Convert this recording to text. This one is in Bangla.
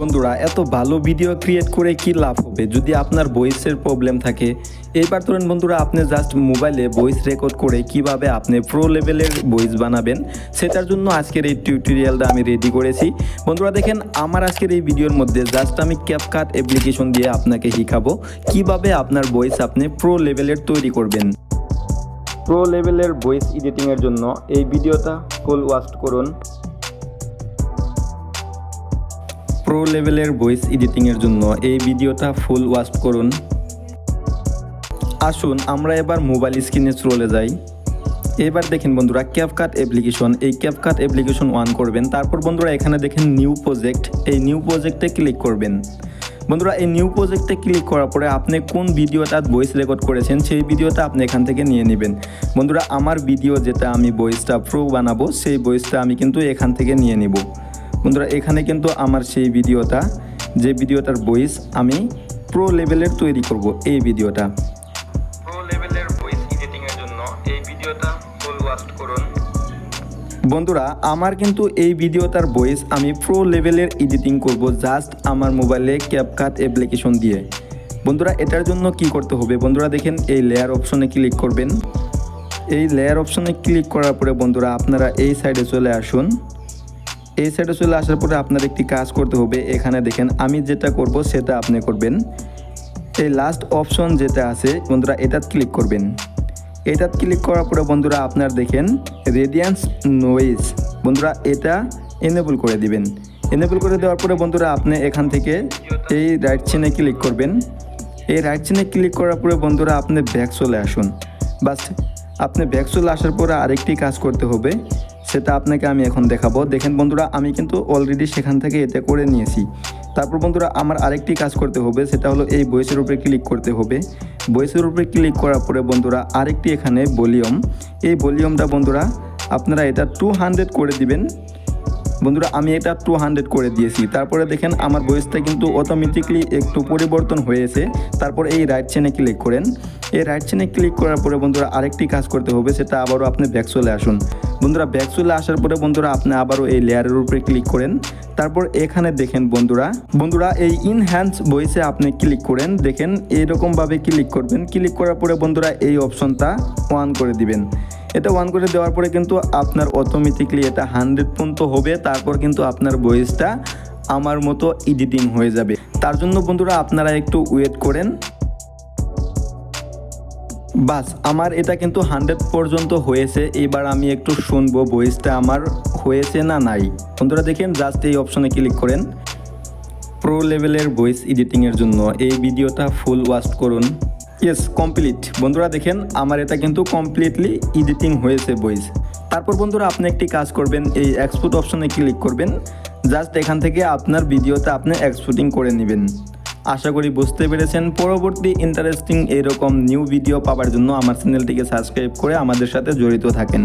বন্ধুরা, এত ভালো ভিডিও ক্রিয়েট করে কি লাভ হবে যদি আপনার ভয়েসের প্রবলেম থাকে? এইবার ধরেন বন্ধুরা, আপনি জাস্ট মোবাইলে ভয়েস রেকর্ড করে কিভাবে আপনি প্রো লেভেলের ভয়েস বানাবেন সেটার জন্য আজকের এই টিউটোরিয়ালটা আমি রেডি করেছি। বন্ধুরা দেখেন, আমার আজকের এই ভিডিওর মধ্যে জাস্ট আমি ক্যাপকাট অ্যাপ্লিকেশন দিয়ে আপনাকে শিখাবো কিভাবে আপনার ভয়েস আপনি প্রো লেভেলের তৈরি করবেন। প্রো লেভেলের ভয়েস এডিটিংয়ের জন্য এই ভিডিওটা ফুল ওয়াচ করুন। প্রো লেভেলের ভয়েস এডিটিংয়ের জন্য এই ভিডিওটা ফুল ওয়াচ করুন। আসুন আমরা এবার মোবাইল স্ক্রিনে চলে যাই। এবার দেখেন বন্ধুরা, ক্যাপকাট অ্যাপ্লিকেশন, এই ক্যাপকাট অ্যাপ্লিকেশন অন করবেন। তারপর বন্ধুরা এখানে দেখেন নিউ প্রজেক্ট, এই নিউ প্রজেক্টে ক্লিক করবেন। বন্ধুরা এই নিউ প্রজেক্টে ক্লিক করার পরে আপনি কোন ভিডিওটা ভয়েস রেকর্ড করেছেন সেই ভিডিওটা আপনি এখান থেকে নিয়ে নেবেন। বন্ধুরা আমার ভিডিও যেটা আমি ভয়েসটা প্রো বানাবো সেই ভয়েসটা আমি কিন্তু এখান থেকে নিয়ে নিব। বন্ধুরা এখানে কিন্তু আমার সেই ভিডিওটা, যে ভিডিওটার ভয়েস আমি প্রো লেভেলের তৈরি করব, এই ভিডিওটা প্রো লেভেলের ভয়েস এডিটিং এর জন্য এই ভিডিওটা ফুল ওয়াচ করুন। বন্ধুরা আমার কিন্তু এই ভিডিওটার ভয়েস আমি প্রো লেভেলের এডিটিং করব জাস্ট আমার মোবাইলে ক্যাপকাট অ্যাপ্লিকেশন দিয়ে। বন্ধুরা এটার জন্য কি করতে হবে? বন্ধুরা দেখেন, এই লেয়ার অপশনে ক্লিক করবেন। এই লেয়ার অপশনে ক্লিক করার পরে বন্ধুরা আপনারা এই সাইডে চলে আসুন। এই সাইডে চলে আসার পরে আপনার একটি কাজ করতে হবে। এখানে দেখেন আমি যেটা করব সেটা আপনি করবেন। এই লাস্ট অপশন যেটা আছে বন্ধুরা এটাত ক্লিক করবেন। এটাত ক্লিক করার পরে বন্ধুরা আপনার দেখেন রেডিয়েন্স নয়েজ, বন্ধুরা এটা এনেবল করে দিবেন। এনেবল করে দেওয়ার পরে বন্ধুরা আপনি এখান থেকে এই রাইট চিহ্নে ক্লিক করবেন। এই রাইট চিহ্নে ক্লিক করার পরে বন্ধুরা আপনি ব্যাক চলে আসুন। বাস আপনি ব্যাক চলে আসার পরে আরেকটি কাজ করতে হবে, সেটা আপনাকে আমি এখন দেখাবো। দেখেন বন্ধুরা আমি কিন্তু অলরেডি সেখান থেকে এটা করে নিয়েছি। তারপর বন্ধুরা আমার আরেকটি কাজ করতে হবে, সেটা হলো এই ভয়েসের উপরে ক্লিক করতে হবে। ভয়েসের উপরে ক্লিক করার পরে বন্ধুরা আরেকটি এখানে ভলিউম, এই ভলিউমটা বন্ধুরা আপনারা এটা 200 করে দিবেন। বন্ধুরা আমি এটা 200 করে দিয়েছি। তারপরে দেখেন আমার ভয়েসটা কিন্তু অটোমেটিকলি একটু পরিবর্তন হয়েছে। তারপর এই রাইট চেনে ক্লিক করেন। এই রাইট চেনে ক্লিক করার পরে বন্ধুরা আরেকটি কাজ করতে হবে, সেটা আবারও আপনি ব্যাক চলে আসুন। বন্ধুরা ব্যাক চলে আসার পরে বন্ধুরা আপনি আবারও এই লেয়ারের উপরে ক্লিক করেন। তারপর এখানে দেখেন বন্ধুরা এই ইনহ্যান্স ভয়েসে আপনি ক্লিক করেন। দেখেন এইরকমভাবে ক্লিক করবেন। ক্লিক করার পরে বন্ধুরা এই অপশনটা অন করে দিবেন। এটা অন করে দেওয়ার পরে কিন্তু আপনার অটোমেটিকলি এটা 100 পর্যন্ত হবে। তারপর কিন্তু আপনার ভয়েসটা আমার মতো এডিটিং হয়ে যাবে। তার জন্য বন্ধুরা আপনারা একটু ওয়েট করেন। বাস আমার এটা কিন্তু 100 পর্যন্ত হয়েছে। এবার আমি একটু শুনবো ভয়েসটা আমার হয়েছে না নাই। বন্ধুরা দেখেন জাস্ট এই অপশনে ক্লিক করেন। প্রো লেভেলের ভয়েস এডিটিংয়ের জন্য এই ভিডিওটা ফুল ওয়াচ করুন। Yes complete. বন্ধুরা দেখেন আমার এটা কিন্তু কমপ্লিটলি এডিটিং হয়েছে ভয়েস। তারপর বন্ধুরা আপনি একটি কাজ করবেন, এই এক্সপোর্ট অপশনে ক্লিক করবেন। জাস্ট এখান থেকে আপনার ভিডিওটা আপনি এক্সপোর্টিং করে নেবেন। আশা করি বুঝতে পেরেছেন। পরবর্তী ইন্টারেস্টিং এরকম নিউ ভিডিও পাওয়ার জন্য আমার চ্যানেলটিকে সাবস্ক্রাইব করে আমাদের সাথে জড়িত থাকেন।